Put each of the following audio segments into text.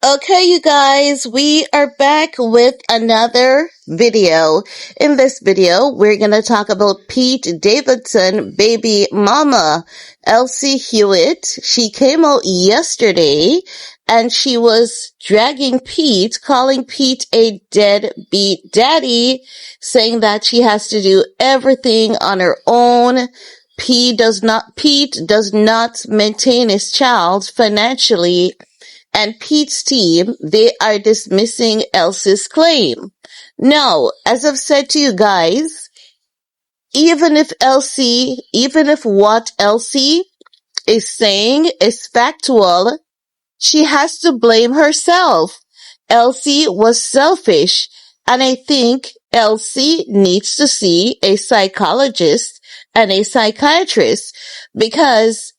Okay, you guys, we are back with another video. In this video, we're going to talk about Pete Davidson, baby mama, Elsie Hewitt. She came out yesterday and she was dragging Pete, calling Pete a deadbeat daddy, saying that she has to do everything on her own. Pete does not maintain his child financially, and Pete's team, they are dismissing Elsie's claim. Now, as I've said to you guys, even if what Elsie is saying is factual, she has to blame herself. Elsie was selfish, and I think Elsie needs to see a psychologist and a psychiatrist, because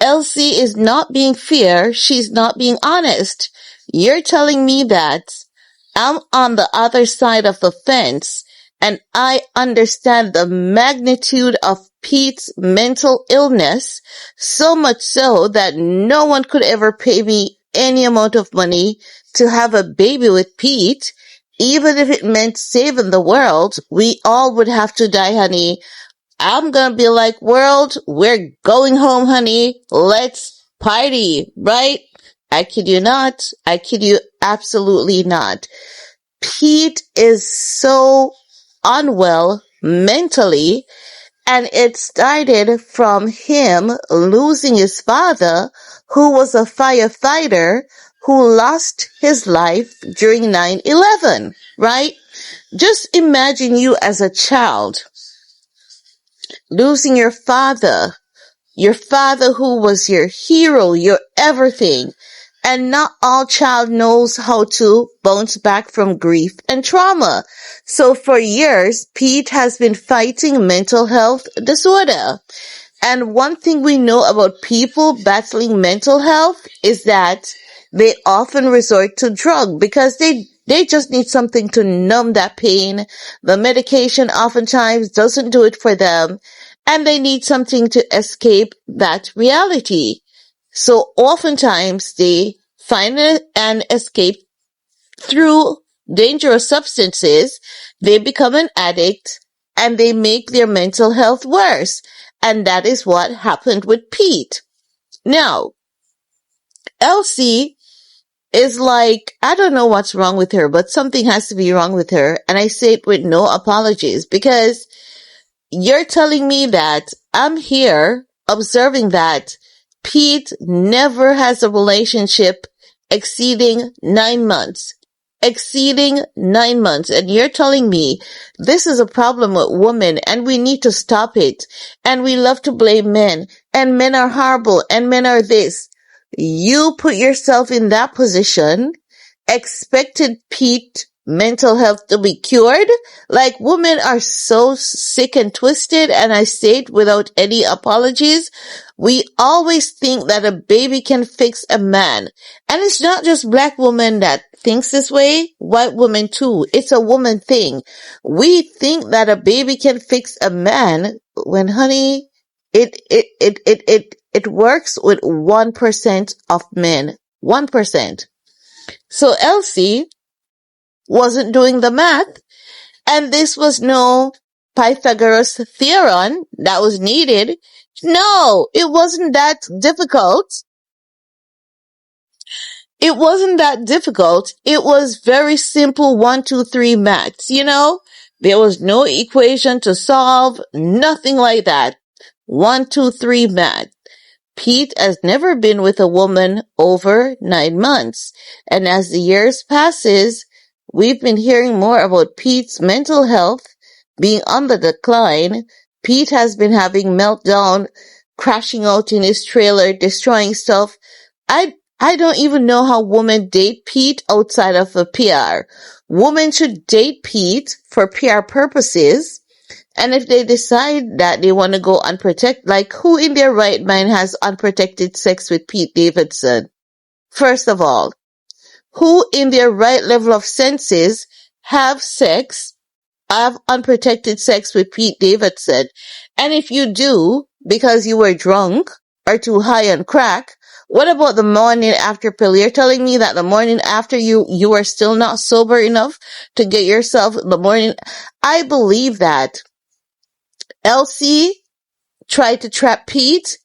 Elsie is not being fair. She's not being honest. You're telling me that I'm on the other side of the fence and I understand the magnitude of Pete's mental illness, so much so that no one could ever pay me any amount of money to have a baby with Pete. Even if it meant saving the world, we all would have to die, honey. I'm gonna be like, world, we're going home, honey. Let's party, right? I kid you not. I kid you absolutely not. Pete is so unwell mentally, and it started from him losing his father, who was a firefighter who lost his life during 9/11, right? Just imagine you as a child losing your father who was your hero, your everything. And not all child knows how to bounce back from grief and trauma. So for years, Pete has been fighting mental health disorder. And one thing we know about people battling mental health is that they often resort to drug because they just need something to numb that pain. The medication oftentimes doesn't do it for them, and they need something to escape that reality. So oftentimes they find an escape through dangerous substances. They become an addict and they make their mental health worse. And that is what happened with Pete. Now, Elsie is like, I don't know what's wrong with her, but something has to be wrong with her. And I say it with no apologies, because you're telling me that I'm here observing that Pete never has a relationship exceeding 9 months. And you're telling me this is a problem with women and we need to stop it. And we love to blame men, and men are horrible, and men are this. You put yourself in that position, expected Pete mental health to be cured? Like, women are so sick and twisted, and I say it without any apologies. We always think that a baby can fix a man. And it's not just black women that thinks this way, white women too. It's a woman thing. We think that a baby can fix a man when, honey, it works with 1% of men. 1%. So Elsie wasn't doing the math, and this was no Pythagoras theorem that was needed. No, it wasn't that difficult. It wasn't that difficult. It was very simple 1, 2, 3 maths, There was no equation to solve, nothing like that. 1, 2, 3 math. Pete has never been with a woman over 9 months, and as the years passes, we've been hearing more about Pete's mental health being on the decline. Pete has been having meltdown, crashing out in his trailer, destroying stuff. I don't even know how women date Pete outside of a PR. Women should date Pete for PR purposes. And if they decide that they want to go unprotected, like, who in their right mind has unprotected sex with Pete Davidson? First of all, who in their right level of senses have unprotected sex with Pete Davidson? And if you do, because you were drunk or too high on crack, What about the morning after pill? You're telling me that the morning after you are still not sober enough to get yourself the morning. I believe that Elsie tried to trap Pete,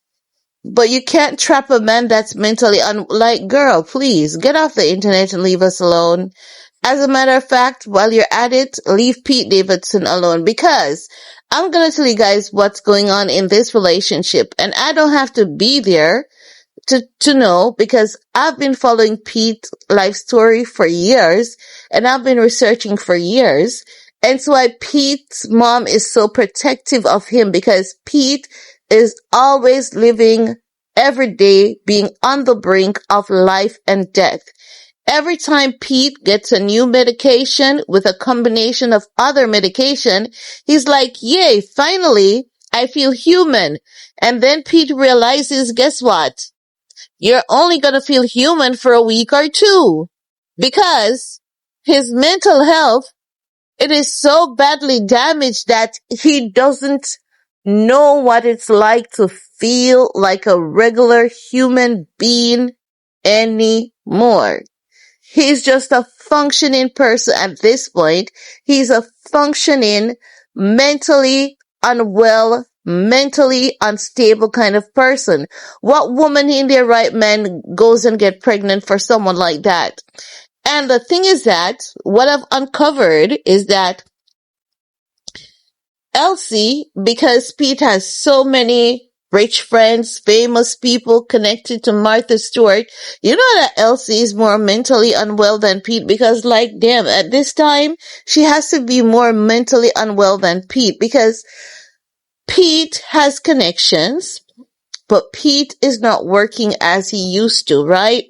but you can't trap a man that's mentally like, girl, please get off the internet and leave us alone. As a matter of fact, while you're at it, leave Pete Davidson alone, because I'm gonna tell you guys what's going on in this relationship, and I don't have to be there to know, because I've been following Pete's life story for years, and I've been researching for years. And so why Pete's mom is so protective of him, because Pete is always living every day being on the brink of life and death. Every time Pete gets a new medication with a combination of other medication, he's like, yay, finally, I feel human. And then Pete realizes, guess what? You're only gonna feel human for a week or two, because his mental health, it is so badly damaged that he doesn't know what it's like to feel like a regular human being anymore. He's just a functioning person at this point. He's a functioning, mentally unwell, mentally unstable kind of person. What woman in their right mind goes and get pregnant for someone like that? And the thing is that what I've uncovered is that Elsie, because Pete has so many rich friends, famous people connected to Martha Stewart, you know that Elsie is more mentally unwell than Pete, because like, damn, at this time, she has to be more mentally unwell than Pete, because Pete has connections, but Pete is not working as he used to, right?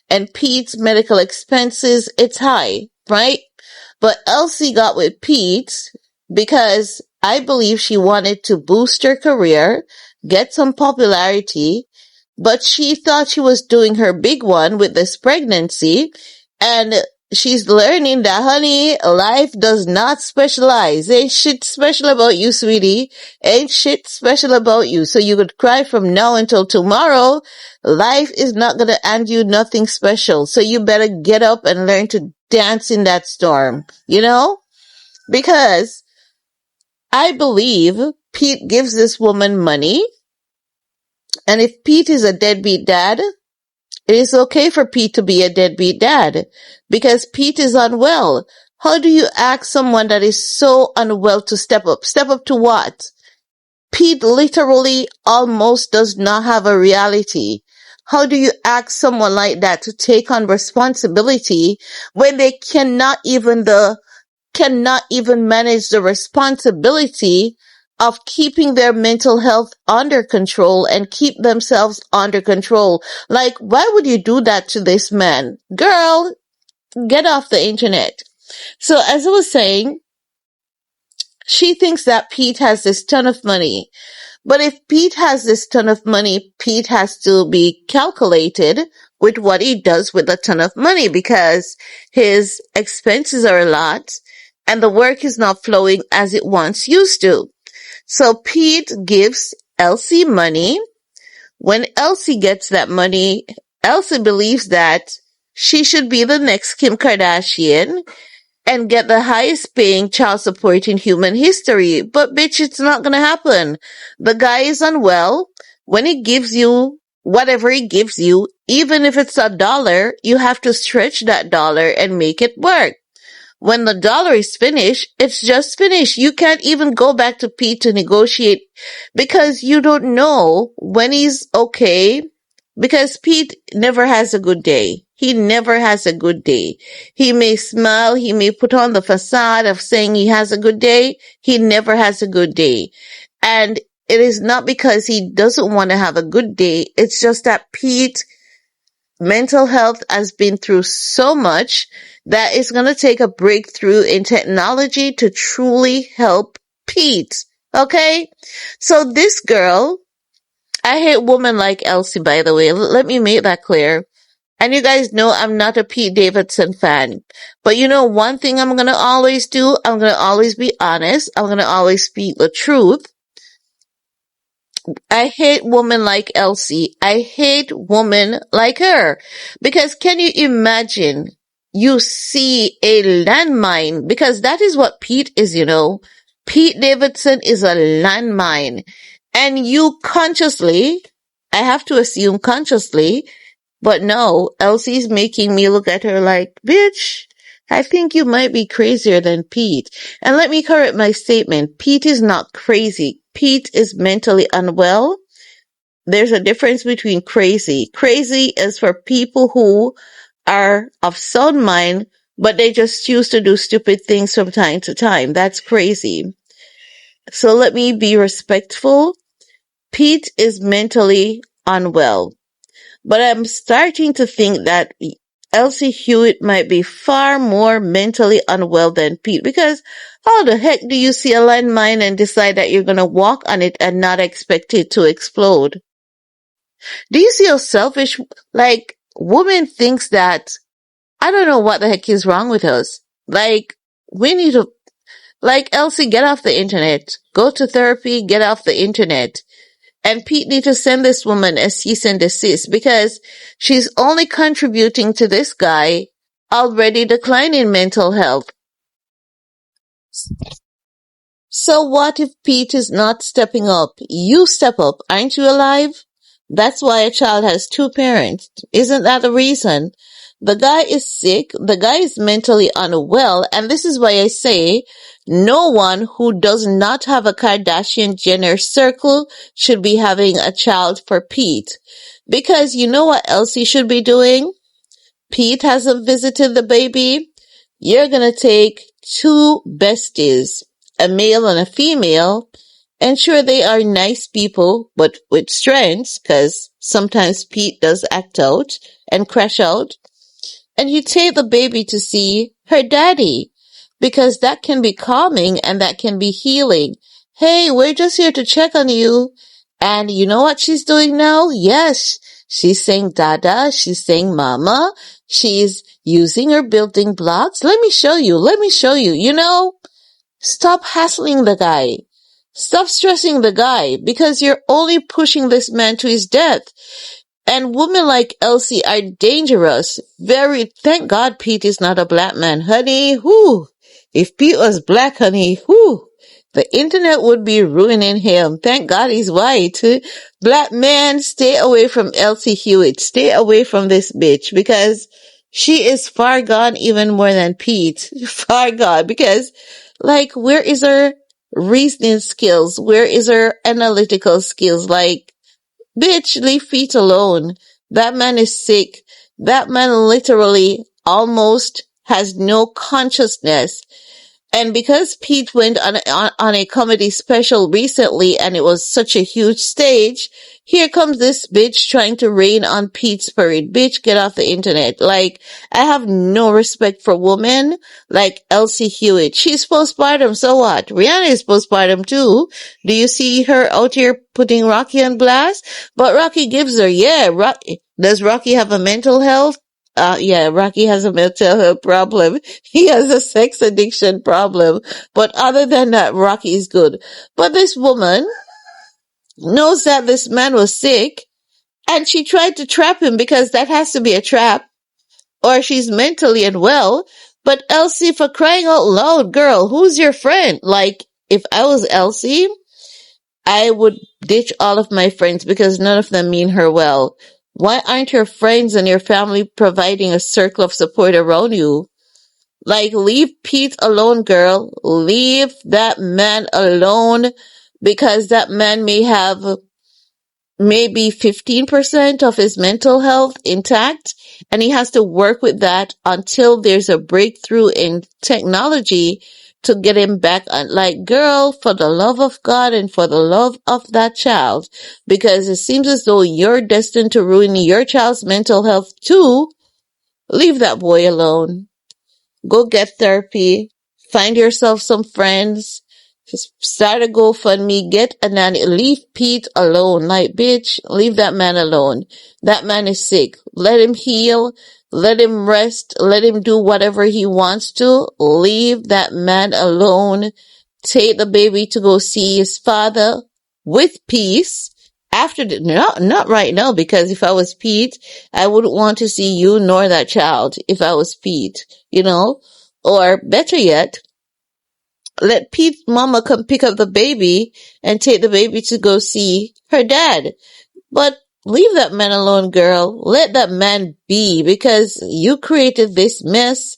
And Pete's medical expenses, it's high, right? But Elsie got with Pete because I believe she wanted to boost her career, get some popularity, but she thought she was doing her big one with this pregnancy, and she's learning that, honey, life does not specialize. Ain't shit special about you, sweetie. Ain't shit special about you. So you could cry from now until tomorrow. Life is not gonna hand you nothing special. So you better get up and learn to dance in that storm, you know? Because I believe Pete gives this woman money, and if Pete is a deadbeat dad, it is okay for Pete to be a deadbeat dad, because Pete is unwell. How do you ask someone that is so unwell to step up? Step up to what? Pete literally almost does not have a reality. How do you ask someone like that to take on responsibility when they cannot even manage the responsibility of keeping their mental health under control and keep themselves under control? Like, why would you do that to this man? Girl, get off the internet. So as I was saying, she thinks that Pete has this ton of money. But if Pete has this ton of money, Pete has to be calculated with what he does with a ton of money, because his expenses are a lot and the work is not flowing as it once used to. So Pete gives Elsie money. When Elsie gets that money, Elsie believes that she should be the next Kim Kardashian and get the highest paying child support in human history. But bitch, it's not gonna happen. The guy is unwell. When he gives you whatever he gives you, even if it's $1, you have to stretch that dollar and make it work. When the dollar is finished, it's just finished. You can't even go back to Pete to negotiate, because you don't know when he's okay. Because Pete never has a good day. He never has a good day. He may smile, he may put on the facade of saying he has a good day. He never has a good day. And it is not because he doesn't want to have a good day. It's just that Pete mental health has been through so much that it's going to take a breakthrough in technology to truly help Pete. Okay? So this girl, I hate women like Elsie, by the way. Let me make that clear. And you guys know I'm not a Pete Davidson fan. But you know one thing I'm going to always do? I'm going to always be honest. I'm going to always speak the truth. I hate women like Elsie. I hate women like her. Because can you imagine you see a landmine? Because that is what Pete is, you know. Pete Davidson is a landmine. And you consciously, I have to assume consciously, but no, Elsie's making me look at her like, bitch, I think you might be crazier than Pete. And let me correct my statement. Pete is not crazy. Pete is mentally unwell. There's a difference between crazy. Crazy is for people who are of sound mind, but they just choose to do stupid things from time to time. That's crazy. So let me be respectful. Pete is mentally unwell. But I'm starting to think that Elsie Hewitt might be far more mentally unwell than Pete, because how the heck do you see a landmine and decide that you're going to walk on it and not expect it to explode? Do you see how selfish, like, woman thinks that, I don't know what the heck is wrong with us. Like, we need to, like, Elsie, get off the internet. Go to therapy, get off the internet. And Pete need to send this woman a cease and desist, because she's only contributing to this guy already declining mental health. So what if Pete is not stepping up? You step up. Aren't you alive? That's why a child has two parents. Isn't that the reason? The guy is sick. The guy is mentally unwell. And this is why I say no one who does not have a Kardashian Jenner circle should be having a child for Pete. Because you know what Elsie should be doing? Pete hasn't visited the baby. You're going to take two besties, a male and a female, and sure, they are nice people, but with strengths, because sometimes Pete does act out and crash out. And you take the baby to see her daddy, because that can be calming and that can be healing. Hey, we're just here to check on you. And you know what she's doing now? Yes, she's saying dada, she's saying mama, she's using her building blocks. Let me show you, you know? Stop hassling the guy. Stop stressing the guy, because you're only pushing this man to his death. And women like Elsie are dangerous. Thank God Pete is not a black man, honey. Whoo. If Pete was black, honey, whoo. The internet would be ruining him. Thank God he's white. Black man, stay away from Elsie Hewitt. Stay away from this bitch, because she is far gone even more than Pete. Far gone. Because, like, where is her reasoning skills? Where is her analytical skills? Like, bitch, leave Pete alone. That man is sick. That man literally almost has no consciousness. And because Pete went on a comedy special recently and it was such a huge stage, here comes this bitch trying to rain on Pete's parade. Bitch, get off the internet. Like, I have no respect for women like Elsie Hewitt. She's postpartum, so what? Rihanna is postpartum too. Do you see her out here putting Rocky on blast? But Rocky gives her, does Rocky have a mental health? Yeah, Rocky has a mental health problem. He has a sex addiction problem. But other than that, Rocky is good. But this woman knows that this man was sick, and she tried to trap him, because that has to be a trap, or she's mentally unwell. But Elsie, for crying out loud, girl, who's your friend? Like, if I was Elsie, I would ditch all of my friends, because none of them mean her well. Why aren't your friends and your family providing a circle of support around you? Like, leave Pete alone, girl. Leave that man alone, because that man may have maybe 15% of his mental health intact, and he has to work with that until there's a breakthrough in technology to get him back on. Like, girl, for the love of God and for the love of that child, because it seems as though you're destined to ruin your child's mental health too, leave that boy alone. Go get therapy. Find yourself some friends. Start a GoFundMe. Get a nanny. Leave Pete alone. Like, bitch, leave that man alone. That man is sick. Let him heal. Let him rest. Let him do whatever he wants to. Leave that man alone. Take the baby to go see his father with peace. Not right now, because if I was Pete, I wouldn't want to see you nor that child if I was Pete, or better yet, let Pete's mama come pick up the baby and take the baby to go see her dad. But leave that man alone, girl. Let that man be, because you created this mess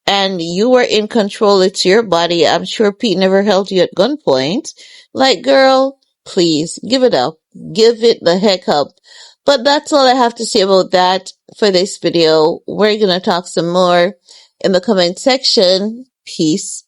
and you were in control. It's your body. I'm sure Pete never held you at gunpoint. Like, girl, please give it up. Give it the heck up. But that's all I have to say about that for this video. We're going to talk some more in the comment section. Peace.